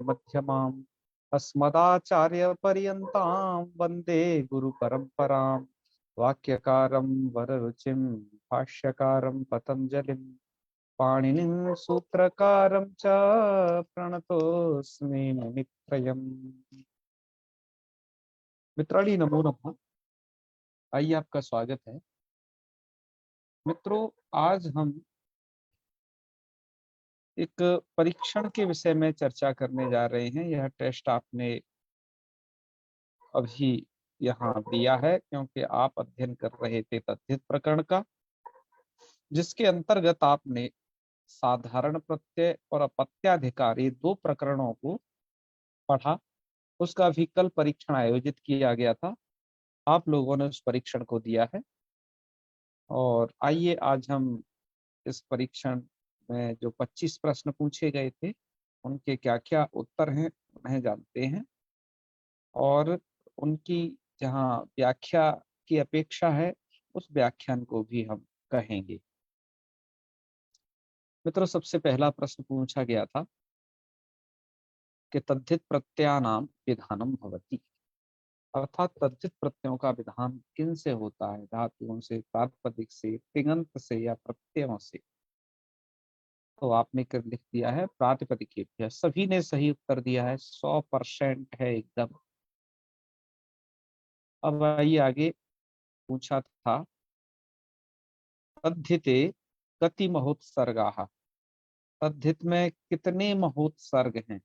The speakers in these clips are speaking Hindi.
मध्यमाम् अस्मदाचार्यपर्यन्तां वन्दे गुरुपरम्पराम्। वाक्यकारं वररुचिं भाष्यकारं पतञ्जलिं पाणिनिं सूत्रकारं च प्रणतोऽस्मि मुनित्रयम्। मित्राणि नमो नमः। आइए, आपका स्वागत है। मित्रों, आज हम एक परीक्षण के विषय में चर्चा करने जा रहे हैं। यह टेस्ट आपने अभी यहाँ दिया है, क्योंकि आप अध्ययन कर रहे थे तद्धित प्रकरण का, जिसके अंतर्गत आपने साधारण प्रत्यय और अपत्याधिकारी दो प्रकरणों को पढ़ा। उसका भी कल परीक्षण आयोजित किया गया था। आप लोगों ने उस परीक्षण को दिया है। और आइए, आज हम इस परीक्षण में जो 25 प्रश्न पूछे गए थे, उनके क्या क्या उत्तर हैं उन्हें जानते हैं, और उनकी जहाँ व्याख्या की अपेक्षा है उस व्याख्यान को भी हम कहेंगे। मित्रों, सबसे पहला प्रश्न पूछा गया था कि तद्धित प्रत्ययानाम विधानम भवति, अर्थात तद्धित प्रत्ययों का विधान किन से होता है, धातुओं से, प्रातिपदिक से, तिङन्त से या प्रत्ययों से। तो आपने कर लिख दिया है प्रातिपदिकेभ्यः। सभी ने सही उत्तर दिया है, 100% है एकदम। अब आइए आगे। पूछा था तद्धिते कति महोत्सर्गाः, तद्धित में कितने महोत्सर्ग हैं।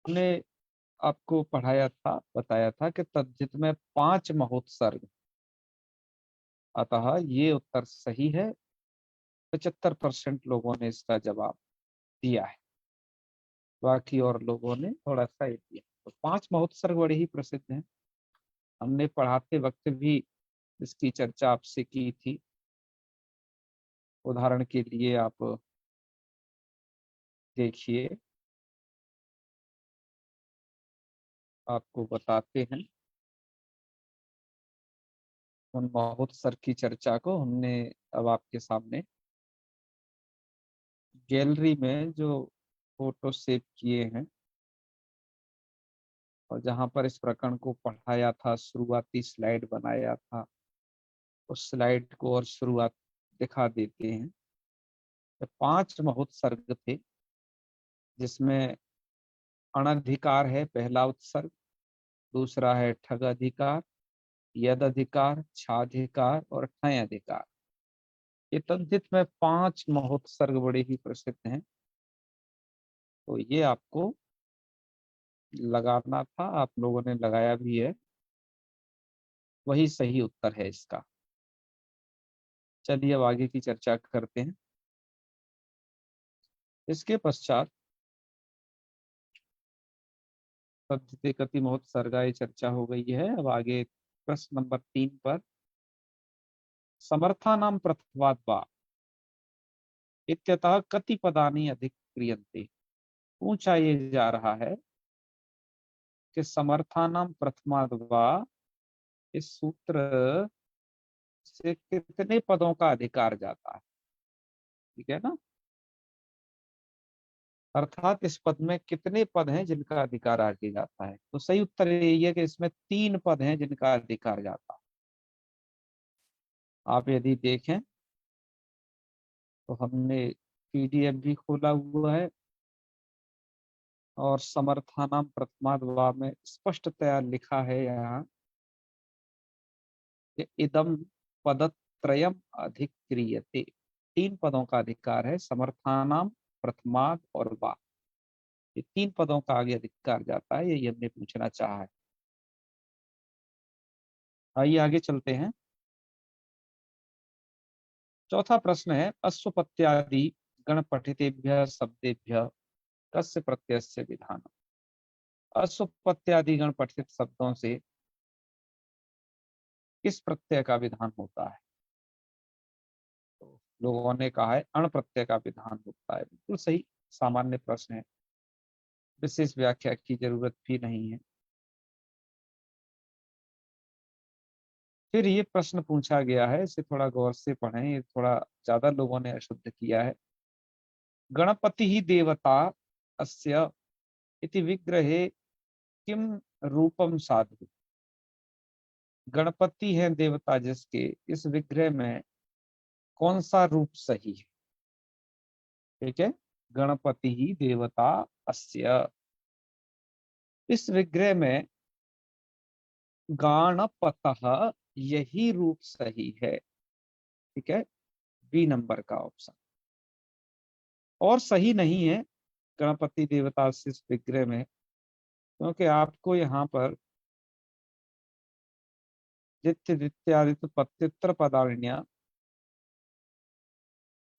हमने आपको पढ़ाया था, बताया था कि तद्धित में 5 महोत्सर्ग। अतः ये उत्तर सही है। 75% लोगों ने इसका जवाब दिया है, बाकी और लोगों ने थोड़ा सा ये दिया। तो 5 महोत्सर्ग बड़े ही प्रसिद्ध हैं। हमने पढ़ाते वक्त भी इसकी चर्चा आपसे की थी। उदाहरण के लिए आप देखिए, आपको बताते हैं उन महोत्सर्ग की चर्चा को। हमने अब आपके सामने गैलरी में जो फोटो सेव किए हैं और जहां पर इस प्रकरण को पढ़ाया था, शुरुआती स्लाइड बनाया था, उस स्लाइड को और शुरुआत दिखा देते हैं। तो 5 महोत्सर्ग थे, जिसमें अनधिकार है पहला उत्सर्ग, दूसरा है ठग अधिकार, यद अधिकार, छाधिकार और ठय अधिकार। ये तद्धित में 5 महोत्सर्ग बड़े ही प्रसिद्ध हैं। तो ये आपको लगाना था, आप लोगों ने लगाया भी है, वही सही उत्तर है इसका। चलिए अब आगे की चर्चा करते हैं। इसके पश्चात तद्धिते कति महोत्सर्गाय चर्चा हो गई है। अब आगे प्रश्न नंबर 3 पर, समर्थानां प्रथमाद् वा इत्यतः कति पदानि अधिक्रियन्ते। पूछा ये जा रहा है कि समर्थानां प्रथमाद् वा, इस सूत्र से कितने पदों का अधिकार जाता है। ठीक है ना, अर्थात इस पद में कितने पद हैं जिनका अधिकार आगे जाता है। तो सही उत्तर यही है कि इसमें 3 पद हैं जिनका अधिकार जाता है। आप यदि देखें तो हमने पीडीएफ भी खोला हुआ है, और समर्थानां प्रथमाद् वा में स्पष्टतया लिखा है यहाँ कि इदम पदत्रयम अधिक्रियते। 3 पदों का अधिकार है, समर्थानां, प्रथमाद् और वा। ये 3 पदों का आगे अधिकार जाता है, ये हमने पूछना चाहा है। आइए आगे चलते हैं। चौथा प्रश्न है, अश्वपत्यादि गण पठितेभ्य शब्देभ्य कस्य प्रत्ययस्य विधानम्। अश्वपत्यादि गण पठित शब्दों से किस प्रत्यय का विधान होता है। तो लोगों ने कहा है अण प्रत्यय का विधान होता है। बिल्कुल सही, सामान्य प्रश्न है, विशेष व्याख्या की जरूरत भी नहीं है। फिर ये प्रश्न पूछा गया है, इसे थोड़ा गौर से पढ़ें, ये थोड़ा ज्यादा लोगों ने अशुद्ध किया है। गणपति ही देवता अस्य इति विग्रहे किम रूपम साधु। गणपति है देवता जिसके, इस विग्रह में कौन सा रूप सही है। ठीक है, गणपति ही देवता अस्य, इस विग्रह में गाणपतः यही रूप सही है। ठीक है, बी नंबर का ऑप्शन। और सही नहीं है गणपति देवता से इस विग्रह में, क्योंकि आपको यहाँ पर दित्य दित्यादित्य पत्युत्तर पदार्ण्य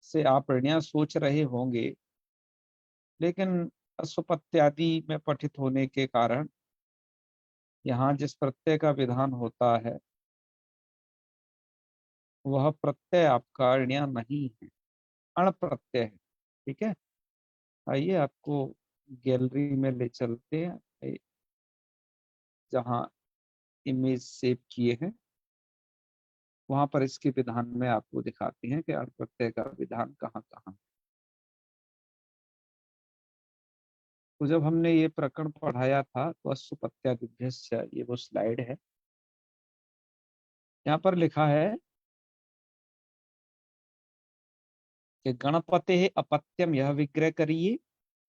से आप ऋणिया सोच रहे होंगे, लेकिन अश्वपत्यादि में पठित होने के कारण यहाँ जिस प्रत्यय का विधान होता है वह प्रत्यय आपका ऋणिया नहीं है, अण प्रत्यय है। ठीक है, आइए आपको गैलरी में ले चलते हैं जहाँ इमेज सेव किए हैं, वहां पर इसके विधान में आपको दिखाते हैं कि अण प्रत्यय का विधान कहाँ कहाँ। तो जब हमने ये प्रकरण पढ़ाया था तो अश्वपत्यादिभ्यस्य, ये वो स्लाइड है, यहाँ पर लिखा है कि गणपते अपत्यम यह विग्रह करिए,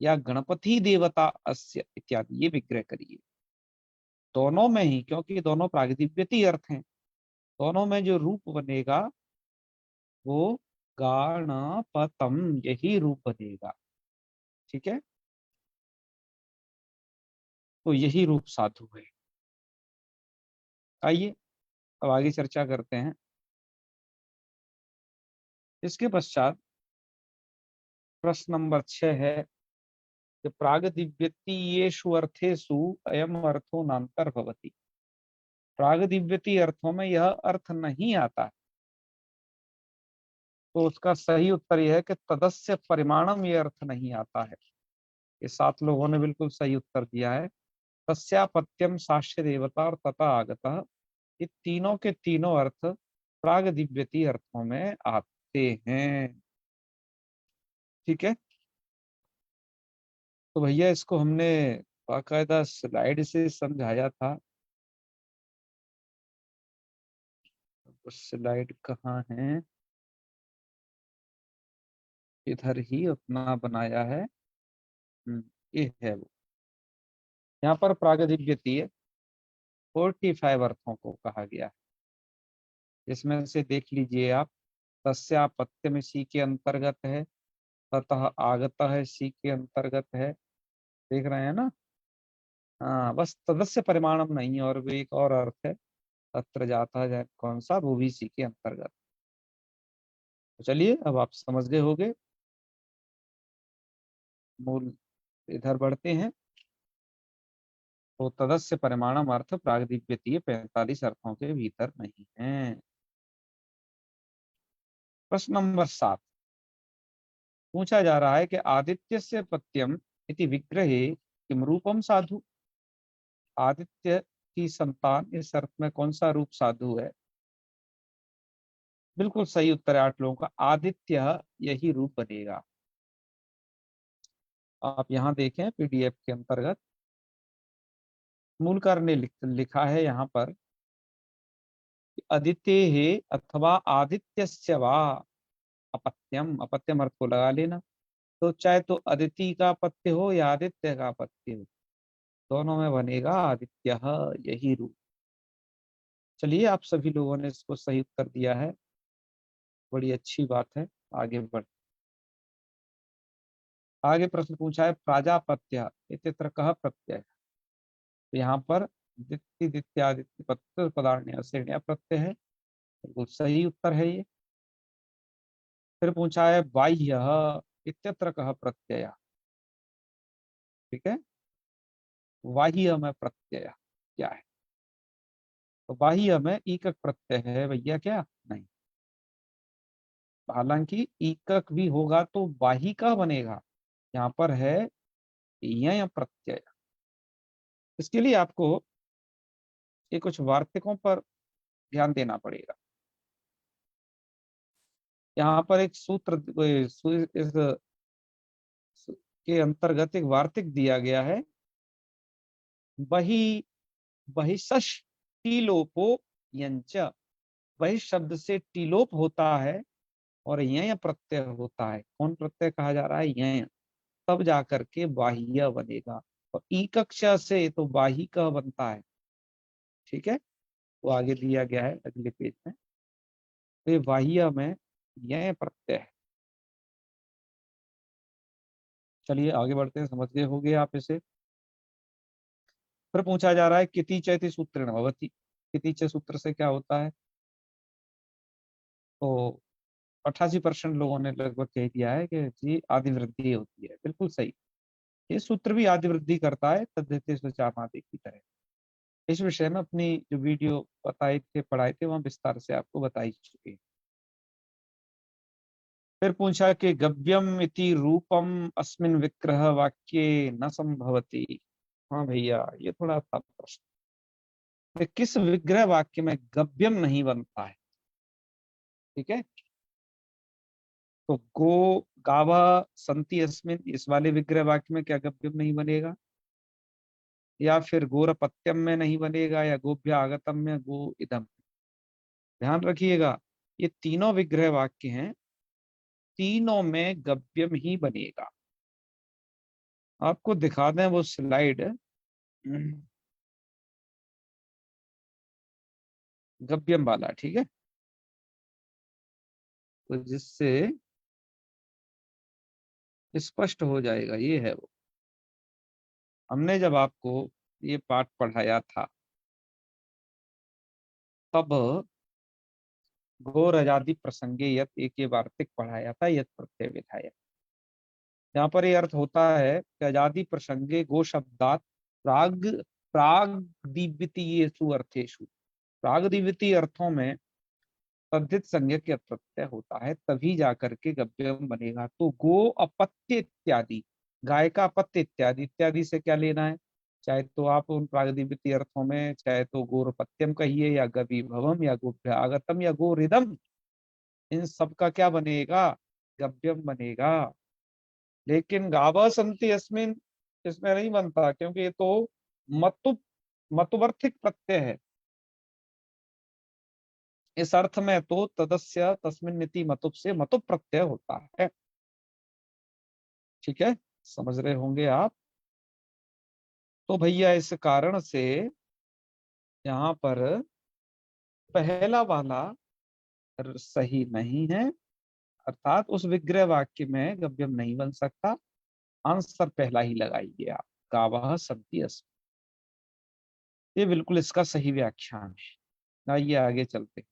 या गणपति देवता अस्य इत्यादि ये विग्रह करिए। दोनों में ही, क्योंकि दोनों प्रागदिव्यति अर्थ हैं, दोनों में जो रूप बनेगा वो गणपतम यही रूप बनेगा। ठीक है, तो यही रूप साधु है। आइए अब आगे चर्चा करते हैं। इसके पश्चात प्रश्न नंबर 6 है कि प्रागदिव्यतीयेषु अर्थेषु अयम अर्थो नान्तर्भवति। प्रागदिव्यति अर्थों में यह अर्थ नहीं आता है, तो उसका सही उत्तर यह है कि तदस्य परिमाणम ये अर्थ नहीं आता है। ये 7 लोगों ने बिल्कुल सही उत्तर दिया है। तस्यापत्यम साक्ष्य देवता और तथा आगतः, ये तीनों के तीनों अर्थ प्रागदिव्यति अर्थों में आते हैं। ठीक है, तो भैया इसको हमने बाकायदा स्लाइड से समझाया था। स्लाइड कहाँ है, इधर ही अपना बनाया है। ये है वो। यहाँ पर प्रागदिव्यतीय 45 अर्थों को कहा गया है। इसमें से देख लीजिए आप, तस्यापत्यम इसी के अंतर्गत है, ततः आगतः इसी के अंतर्गत है। देख रहे हैं ना। हाँ, बस तदस्य परिमाणम नहीं, और भी एक और अर्थ है तत्र जाता है, कौन सा, वो भी इसी के अंतर्गत। तो चलिए अब आप समझ गए होंगे। मूल इधर बढ़ते हैं। तो तदस्य परिमाणम अर्थ प्रागदिव्यतीय 45 अर्थों के भीतर नहीं है। प्रश्न नंबर 7 पूछा जा रहा है कि आदित्य से पत्यम इति विग्रहे किम रूपम साधु। आदित्य की संतान इस अर्थ में कौन सा रूप साधु है। बिल्कुल सही उत्तर है 8 लोगों का, आदित्य यही रूप बनेगा। आप यहाँ देखें पीडीएफ के अंतर्गत मूलकार ने लिखा है यहाँ पर, अदित्य है अथवा आदित्यस्य वा अपत्यम, अपत्यम अर्थ को लगा लेना। तो चाहे तो अदिति का पत्य हो या आदित्य का पत्य हो, दोनों में बनेगा आदित्य यही रूप। चलिए आप सभी लोगों ने इसको सही उत्तर दिया है, बड़ी अच्छी बात है। आगे बढ़, आगे प्रश्न पूछा है प्राजापत्य इत्यत्र कह प्रत्यय। तो यहाँ पर दित्य दित्यादित्य पत्य पदार्ण्य से प्रत्यय है, बिल्कुल सही उत्तर है ये। फिर पूछा है बाह्य इत्यत्र कह प्रत्यय। ठीक है, बाह्य में प्रत्यय क्या है। तो बाह्य में ईकक प्रत्यय है भैया, क्या नहीं। हालांकि ईकक भी होगा तो बाही का बनेगा, यहाँ पर है यय प्रत्यय। इसके लिए आपको ये कुछ वार्तिकों पर ध्यान देना पड़ेगा। यहाँ पर एक सूत्र इस के अंतर्गत एक वार्तिक दिया गया है, वही बहिषश टीलोपो यंच। वही शब्द से टीलोप होता है और यय प्रत्यय होता है। कौन प्रत्यय कहा जा रहा है? यय। तब जाकर के बाह्य बनेगा। और ई कक्षा से तो बाहिक बनता है। ठीक है, वो आगे दिया गया है अगले पेज में। तो ये बाह्य में यय प्रत्यय है। चलिए आगे बढ़ते हैं, समझ गए होंगे आप इसे। फिर पूछा जा रहा है किति चैति सूत्रेण भवति। किति च सूत्र से क्या होता है? तो 88% लोगों ने लगभग कह दिया है कि जी आदि वृद्धि होती है। बिल्कुल सही। ये सूत्र भी आदि वृद्धि करता है, तद्धिते स्वचामादि की तरह। इस विषय में अपनी जो वीडियो बताए थे, पढ़ाए थे, वहां विस्तार से आपको बताई चुकी है। फिर पूछा कि गव्यम इति रूपम अस्मिन विग्रह वाक्ये न संभवति। हाँ भैया, ये थोड़ा था प्रश्न कि किस विग्रह वाक्य में गव्यम नहीं बनता है। ठीक है, तो गो गावा संति अस्मिन, इस वाले विग्रह वाक्य में क्या गव्यम नहीं बनेगा? या फिर गोरपत्यम में नहीं बनेगा, या गोभ्य आगतम में, गो इदम। ध्यान रखिएगा, ये तीनों विग्रह वाक्य हैं, तीनों में गव्यम ही बनेगा। आपको दिखा दें वो स्लाइड, गव्यम वाला। ठीक है, तो जिससे स्पष्ट हो जाएगा, ये है वो। हमने जब आपको ये पाठ पढ़ाया था, तब घोर अजादि प्रसंगे यत, एक ये वार्तिक पढ़ाया था, यत प्रत्यय विधायक। यहाँ पर ये अर्थ होता है कि अजादि प्रसंगे गो शब्दात प्राग प्रागदिव्यतीयेषु अर्थेषु। प्रागदिव्यतीय अर्थों में तद्धित संज्ञक के प्रत्यय होता है, तभी जाकर के गव्यम बनेगा। तो गो अपत्य इत्यादि, गाय का अपत्य इत्यादि, इत्यादि से क्या लेना है? चाहे तो आप उन प्रागदिव्यतीय अर्थों में चाहे तो गोरपत्यम कहिए, या गवी भवम, या गोभ्यागतम, या गोरिदम, इन सब का क्या बनेगा? गव्यम बनेगा। लेकिन गावा संति अस्मिन, इसमें नहीं बनता, क्योंकि ये तो मतुप मतुवर्थिक प्रत्यय है। इस अर्थ में तो तदस्य तस्मिन नीति मतुप से मतुप प्रत्यय होता है। ठीक है, समझ रहे होंगे आप। तो भैया इस कारण से यहाँ पर पहला वाला सही नहीं है, अर्थात उस विग्रह वाक्य में गव्यम नहीं बन सकता। आंसर पहला ही लगाइए आप, गावः सन्ति अस्मि। ये बिल्कुल इसका सही व्याख्यान है। आइए आगे चलते।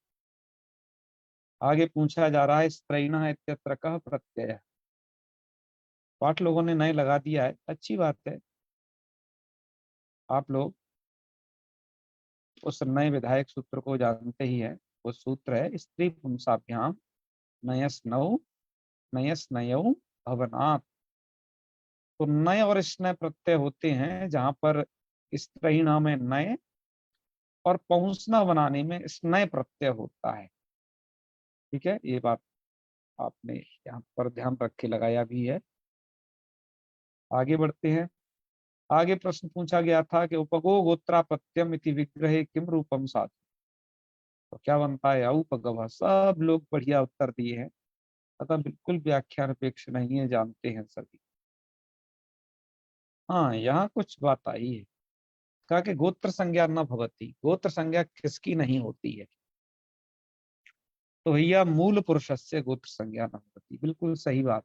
आगे पूछा जा रहा है स्त्रैणः इत्यत्र कः प्रत्यय। पाठ लोगों ने नए लगा दिया है, अच्छी बात है। आप लोग उस नए विधायक सूत्र को जानते ही है। वो सूत्र है स्त्री पुंसाभ्याम नयस्नौ नयस्नयौ भवनात्। तो नय और स्नय प्रत्यय होते हैं जहां पर स्त्रैण में नय और पहुंचना बनाने में स्नय प्रत्यय होता है। ठीक है, ये बात आपने यहाँ पर ध्यान रख के लगाया भी है। आगे बढ़ते हैं। आगे प्रश्न पूछा गया था कि उपगो गोत्रापत्यम इति विग्रहे किम रूपम साधु। तो क्या बनता है? औपगव। सब लोग बढ़िया उत्तर दिए हैं, अतः बिल्कुल व्याख्यान अपेक्ष नहीं है, जानते हैं सभी। हाँ, यहाँ कुछ बात आई है। कहा कि गोत्र संज्ञा न भवती, गोत्र संज्ञा किसकी नहीं होती है? तो भैया मूल पुरुष से गोत्र संज्ञा न भवती, बिल्कुल सही बात।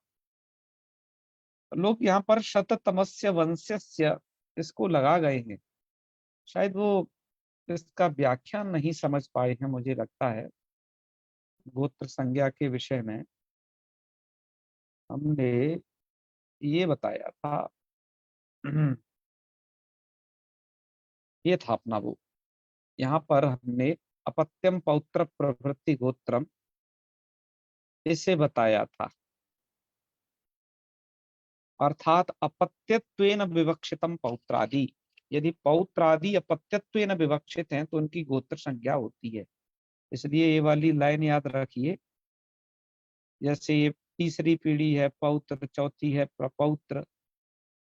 लोग यहाँ पर शततमस्य वंश्यस्य इसको लगा गए हैं, शायद वो इसका व्याख्यान नहीं समझ पाए हैं, मुझे लगता है। गोत्र संज्ञा के विषय में हमने ये बताया था। ये था अपना वो, यहाँ पर हमने अपत्यम पौत्र प्रभृति गोत्रम इसे बताया था। अर्थात अपत्यत्वेन विवक्षितम पौत्रादि, यदि पौत्रादि अपत्यत्वेन विवक्षित हैं तो उनकी गोत्र संज्ञा होती है। इसलिए ये वाली लाइन याद रखिए। जैसे ये तीसरी पीढ़ी है पौत्र, चौथी है प्रपौत्र,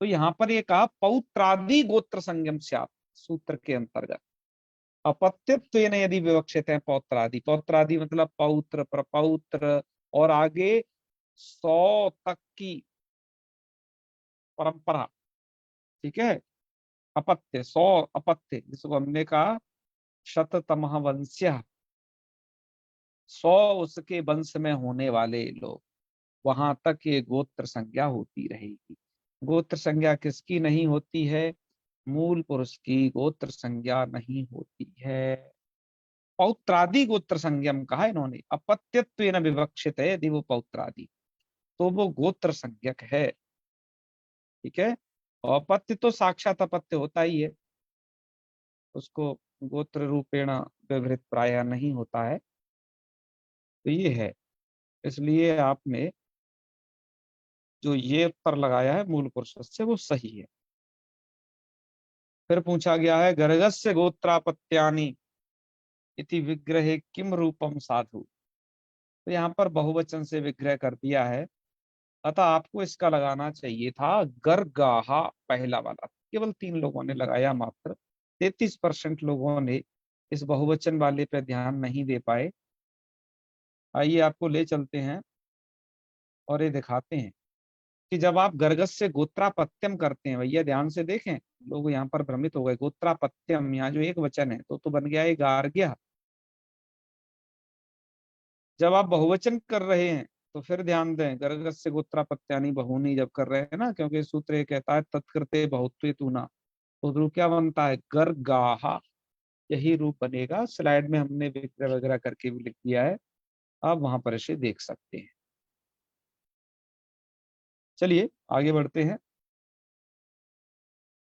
तो यहाँ पर ये कहा पौत्रादि गोत्र संगम स्यात्, सूत्र के अंतर्गत अपत्यत्वेन यदि विवक्षित है पौत्रादि, पौत्रादि मतलब पौत्र, प्रपौत्र और आगे 100 तक की परंपरा, ठीक है। अपत्य 100 अपत्य, जिसको हमने कहा शततमः वंश्य, 100 उसके वंश में होने वाले लोग, वहां तक ये गोत्र संज्ञा होती रहेगी। गोत्र संज्ञा किसकी नहीं होती है? मूल पुरुष की गोत्र संज्ञा नहीं होती है। पौत्रादि गोत्र संज्ञम कहा इन्होंने, अपत्यत्वेन विवक्षित है यदि वो पौत्रादि, तो वो गोत्र संज्ञक है, ठीक है। और अपत्य तो साक्षात अपत्य होता ही है, उसको गोत्र रूपेण व्यवहृत प्राय नहीं होता है। तो ये है, इसलिए आपने जो ये उत्तर लगाया है मूल पुरुष से वो सही है। फिर पूछा गया है गर्गस्य गोत्रापत्यानि इति विग्रहे किम रूपम साधु। तो यहाँ पर बहुवचन से विग्रह कर दिया है, अतः आपको इसका लगाना चाहिए था गर्गाहा, पहला वाला। केवल 3 लोगों ने लगाया मात्र, 33% लोगों ने इस बहुवचन वाले पे ध्यान नहीं दे पाए। आइए आपको ले चलते हैं और ये दिखाते हैं कि जब आप गर्गस से गोत्रापत्यम करते हैं, भैया ध्यान से देखें, लोग यहाँ पर भ्रमित हो गए। गोत्रापत्यम यहाँ जो एक वचन है तो बन गया है गार्ग्य। जब आप बहुवचन कर रहे हैं तो फिर ध्यान दें, गर्गस से गोत्रापत्यानि बहुनी जब कर रहे हैं ना, क्योंकि सूत्र ये कहता है तत्कृते बहुत्वे तूना, तो रूप क्या बनता है? गर्गाहा, यही रूप बनेगा। स्लाइड में हमने विग्रह वगैरह करके भी लिख दिया है, आप वहां पर इसे देख सकते हैं। चलिए आगे बढ़ते हैं।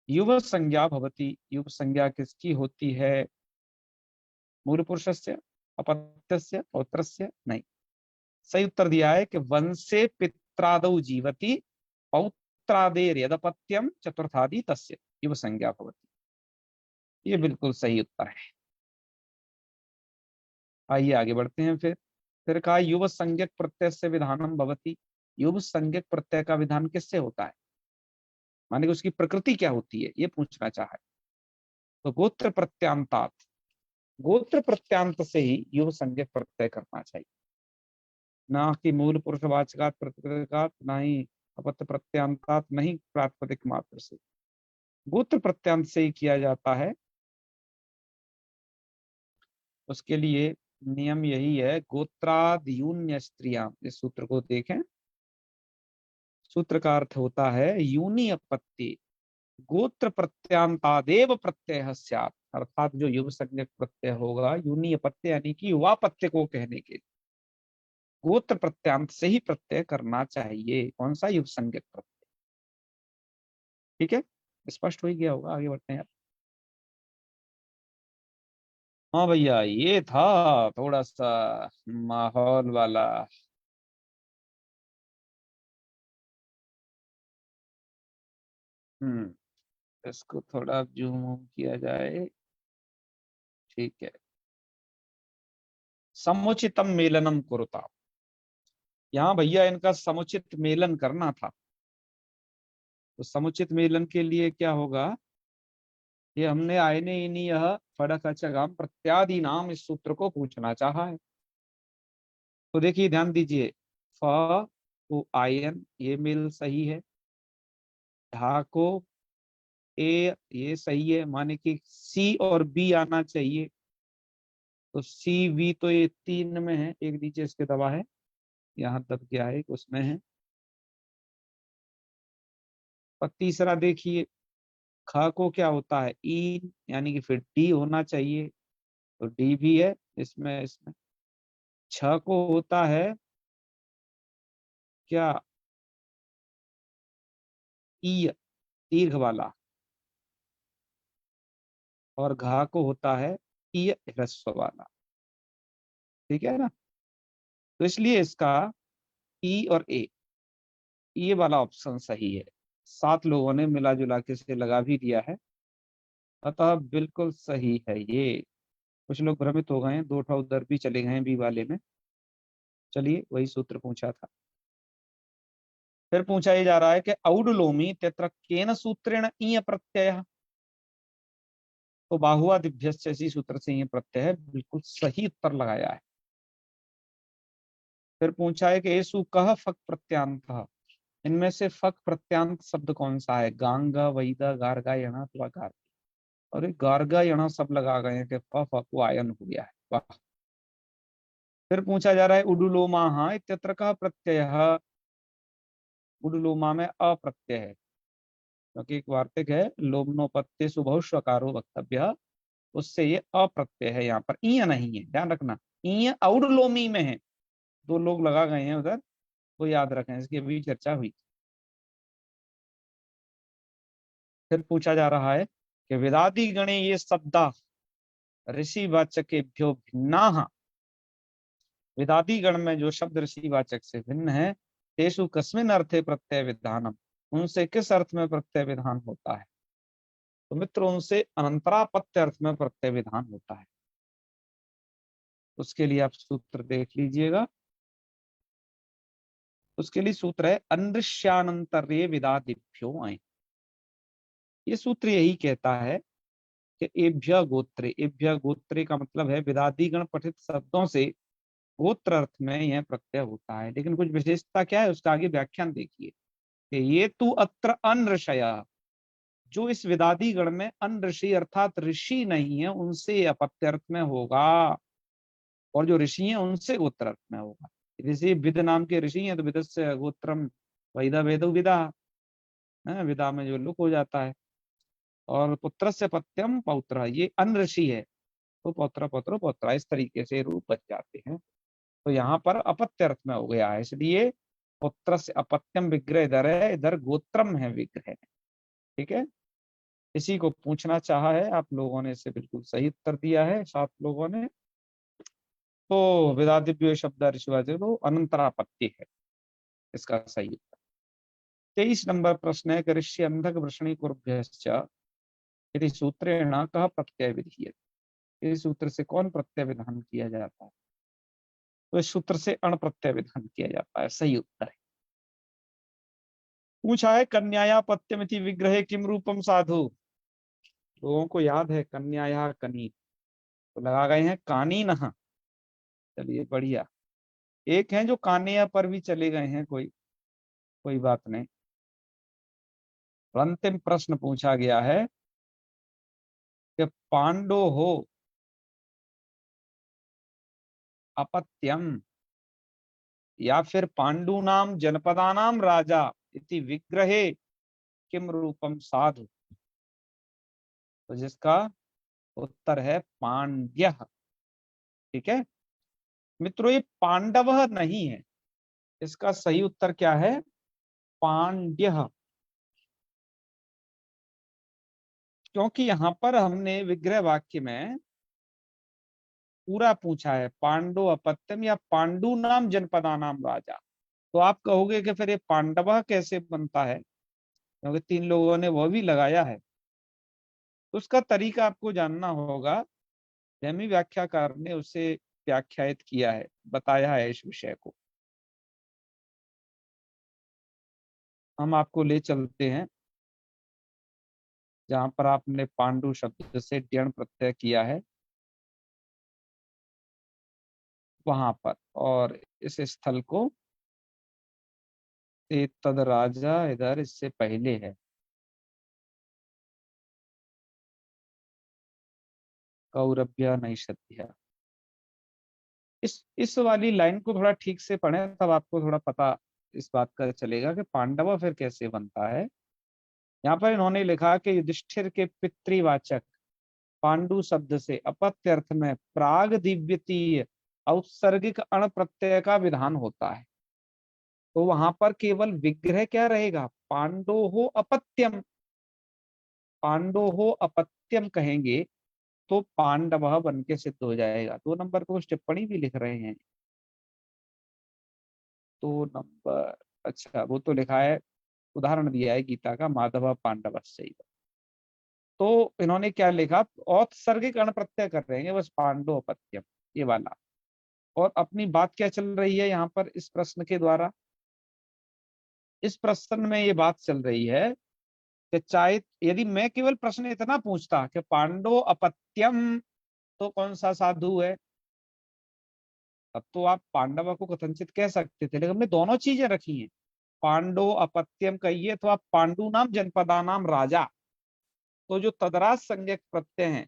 युव संज्ञा भवती, युव संज्ञा किसकी होती है? मूल पुरुषस्य, अपत्यस्य, पौत्रस्य? नहीं। सही उत्तर दिया है कि वंशे पित्रादौ जीवति, पौत्रादेर यदपत्यम चतुर्थादि तस्य युव संज्ञा भवति। ये बिल्कुल सही उत्तर है। आइए आगे बढ़ते हैं। फिर कहा युव संज्ञक प्रत्यय से विधानम भवति। युव संज्ञक प्रत्यय का विधान किससे होता है, माने कि उसकी प्रकृति क्या होती है, ये पूछना चाहा है। तो गोत्र प्रत्यांतात, गोत्र प्रत्यांत से ही युव संज्ञक प्रत्यय करना चाहिए, ना कि मूल पुरुषवाचकात प्रतिपदिकात, ना ही अपत्य प्रत्यांतात, नहीं प्रातिपदिक मात्र से। गोत्र प्रत्यांत से ही किया जाता है। उसके लिए नियम यही है, गोत्राद्यून्य स्त्रियां, इस सूत्र को देखें, सूत्र का अर्थ होता है यूनि अपत्ति गोत्र प्रत्यांतादेव प्रत्यय स्यात्, अर्थात जो युव संज्ञक प्रत्यय होगा यूनि अपत्य यानी कि युवा पत्य को कहने के लिए गोत्र प्रत्यांत से ही प्रत्यय करना चाहिए। कौन सा? युव संज्ञक प्रत्यय। ठीक है, स्पष्ट हो ही गया होगा, आगे बढ़ते हैं। हाँ भैया, ये था थोड़ा सा माहौल वाला। इसको थोड़ा जूम किया जाए, ठीक है। समुचितम मेलनम कुरुता, यहाँ भैया इनका समुचित मेलन करना था। तो समुचित मेलन के लिए क्या होगा, ये हमने आयने इनी यह फड़क अचगाम प्रत्यादि नाम, इस सूत्र को पूछना चाहा है। तो देखिए ध्यान दीजिए, फ को आयन, ये मेल सही है। ढा को ए, ये सही है, माने कि सी और बी आना चाहिए। तो सी वी तो ये 3 में है, एक नीचे इसके दबा है, यहाँ दब गया है, उसमें है। और तीसरा देखिए, ख को क्या होता है? ई, यानी कि फिर डी होना चाहिए, तो डी भी है इसमें। छ को होता है क्या? ई, दीर्घ वाला। और घा को होता है ई, ह्रस्व वाला। ठीक है ना? तो इसलिए इसका ई और ए, ये वाला ऑप्शन सही है। 7 लोगों ने मिला जुला के इसे लगा भी दिया है, अतः बिल्कुल सही है ये। कुछ लोग भ्रमित हो गए हैं, 2 ठा उधर भी चले गए हैं बी वाले में। चलिए वही सूत्र पूछा था। फिर पूछा ये जा रहा है कि औडुलोमी तत्र केन सूत्रेण ईय प्रत्यय। तो बाहुआदिभ्यस्य इसी सूत्र से ये प्रत्यय है, बिल्कुल सही उत्तर लगाया है। फिर पूछा है कि येषु कह फक प्रत्यांत। इनमें से फक प्रत्यांत शब्द कौन सा है? गांगा, वैदा, गार्गा, यणा अथवा गार्गी। और ये गार्गा यणा सब लगा गए हैं कि फ फ को आयन हो गया है। वाह। फिर पूछा जा रहा है उडुलोमा हाँ इत्यत्र का प्रत्यय। उडुलोमा में अप्रत्यय है, क्योंकि एक वार्तिक है लोमनोपत्ते सुबहुष्वकारो वक्तव्य, उससे ये अप्रत्यय है, यहाँ पर ईय नहीं है, ध्यान रखना। ईय औडुलोमी में है, दो लोग लगा गए हैं उधर, वो याद रखें, इसकी अभी चर्चा हुई। फिर पूछा जा रहा है कि वेदादि गणे ये शब्दा ऋषि वाचकेभ्यो भिन्ना। वेदादि गण में जो शब्द ऋषि वाचक से भिन्न है, तेषु कस्मिन अर्थे प्रत्यय विधानम, उनसे किस अर्थ में प्रत्यय विधान होता है? तो मित्रों उनसे अनंतरापत्य अर्थ में प्रत्यय विधान होता है। उसके लिए आप सूत्र देख लीजिएगा। उसके लिए सूत्र है अनृष्यानंतर्ये विदादिभ्यो आए। ये सूत्र यही कहता है कि एभ्य गोत्रे का मतलब है विदादिगण पठित शब्दों से गोत्र अर्थ में यह प्रत्यय होता है। लेकिन कुछ विशेषता क्या है, उसका आगे व्याख्यान देखिए कि ये तू अत्र अनऋषया, जो इस विदादी गण में अन ऋषि अर्थात ऋषि नहीं है उनसे अपत्य अर्थ में होगा, और जो ऋषि हैं उनसे गोत्र अर्थ में होगा। ऋषि विद नाम के ऋषि हैं तो विदस्य गोत्रम वैदा वेदो विदा है, विदा में जो लुक हो जाता है। और पुत्र से पत्यम पौत्र, ये अन ऋषि है तो पौत्र पौत्र पौत्र, इस तरीके से रूप बच जाते हैं। तो यहाँ पर अपत्य अर्थ में हो गया है, इसलिए पुत्र से अपत्यम विग्रह इधर है, इधर गोत्रम है विग्रह। ठीक है, इसी को पूछना चाहा है, आप लोगों ने इसे बिल्कुल सही उत्तर दिया है, 7 लोगों ने। तो वेदादिव्य शब्द ऋषिवाचक तो अनंतरापत्ति है इसका सही उत्तर। 23 नंबर प्रश्न है कि ऋषि अंधक वृषणी कुर्भ्यश्च यदि सूत्रेण कह प्रत्यय विधीयते। इस सूत्र से कौन प्रत्यय विधान किया जाता है? तो इस सूत्र से अण प्रत्यय विधान किया जाता है, सही उत्तर है। पूछा है कन्यायापत्यमिति विग्रहे किम रूपम साधु। लोगों को याद है कन्याया कनी, तो लगा गए हैं कानी नहा। चलिए बढ़िया। एक हैं जो कान्या पर भी चले गए हैं, कोई कोई बात नहीं। अंतिम प्रश्न पूछा गया है कि पांडो हो अपत्यम या फिर पांडु नाम जनपदा नाम राजा इति विग्रहे किम रूपम साधु। तो जिसका उत्तर है पांड्य। ठीक है मित्रों, ये पांडव नहीं है, इसका सही उत्तर क्या है? पांड्य। क्योंकि यहां पर हमने विग्रह वाक्य में पूरा पूछा है पांडु अपत्यम या पांडु नाम जनपदा नाम राजा। तो आप कहोगे कि फिर ये पांडव कैसे बनता है, क्योंकि 3 लोगों ने वो भी लगाया है। तो उसका तरीका आपको जानना होगा, जैमी व्याख्याकार ने उसे व्याख्यायित किया है, बताया है इस विषय को। हम आपको ले चलते हैं जहां पर आपने पांडु शब्द से ड्यण प्रत्यय किया है वहां पर, और इस स्थल को तद राजा इधर इससे पहले है। कौरभ्य नैषध्य। इस वाली लाइन को थोड़ा ठीक से पढ़ें, तब आपको थोड़ा पता इस बात का चलेगा कि पांडव फिर कैसे बनता है। यहाँ पर इन्होंने लिखा कि युधिष्ठिर के पितृवाचक पांडु शब्द से अपत्य अर्थ में प्राग दिव्यतीय औत्सर्गिक अण प्रत्यय का विधान होता है। तो वहां पर केवल विग्रह क्या रहेगा? पांडो हो अपत्यम, पांडो हो अपत्यम कहेंगे तो पांडव बन के सिद्ध हो जाएगा। 2 नंबर को कुछ टिप्पणी भी लिख रहे हैं। 2 नंबर, अच्छा वो तो लिखा है, उदाहरण दिया है गीता का, माधव पांडव से। तो इन्होंने क्या लिखा, औत्सर्गिक अण प्रत्यय कर रहे हैं बस, पांडो अपत्यम ये वाला। और अपनी बात क्या चल रही है यहाँ पर इस प्रश्न के द्वारा? इस प्रश्न में ये बात चल रही है कि चाहे यदि मैं केवल प्रश्न इतना पूछता कि पांडो अपत्यम तो कौन सा साधु है, तब तो आप पांडव को कथनचित कह सकते थे, लेकिन हमने दोनों चीजें रखी हैं। पांडो अपत्यम कहिए तो आप पांडु नाम जनपदा नाम राजा, तो जो तदराज संज्ञक प्रत्यय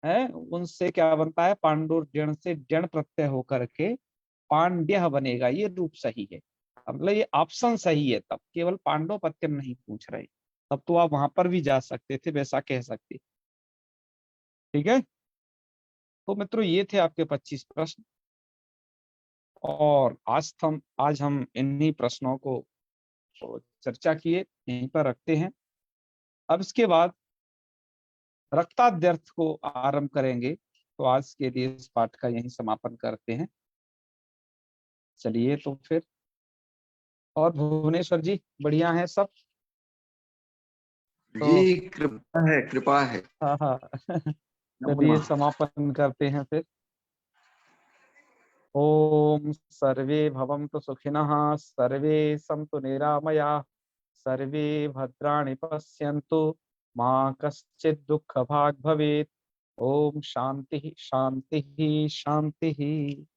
है उनसे क्या बनता है, पांडु जन से जन प्रत्यय होकर के पांड्य बनेगा, ये रूप सही है। मतलब ये ऑप्शन सही है, तब केवल पांडोपत्यम नहीं पूछ रहे, तब तो आप वहां पर भी जा सकते थे, वैसा कह सकते। ठीक है, तो मित्रों ये थे आपके 25 प्रश्न, और आज हम इन्हीं प्रश्नों को चर्चा किए, यहीं पर रखते हैं। अब इसके बाद रक्ताद्यर्थ को आरंभ करेंगे, तो आज के लिए इस पाठ का यहीं समापन करते हैं। चलिए तो फिर, और भुवनेश्वर जी बढ़िया है सब? जी तो कृपा है, कृपा है। हाँ हाँ नमो चलिए नमः। समापन करते हैं फिर। ओम सर्वे भवन्तु सुखिनः, सर्वे सन्तु निरामयाः, सर्वे भद्राणि पश्यन्तु, मां कश्चित् दुःखभाग् भवेत्। ओम शांति शांति शांति।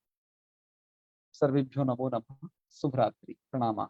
सर्वेभ्यो नमो नमः। शुभ रात्रि, प्रणाम।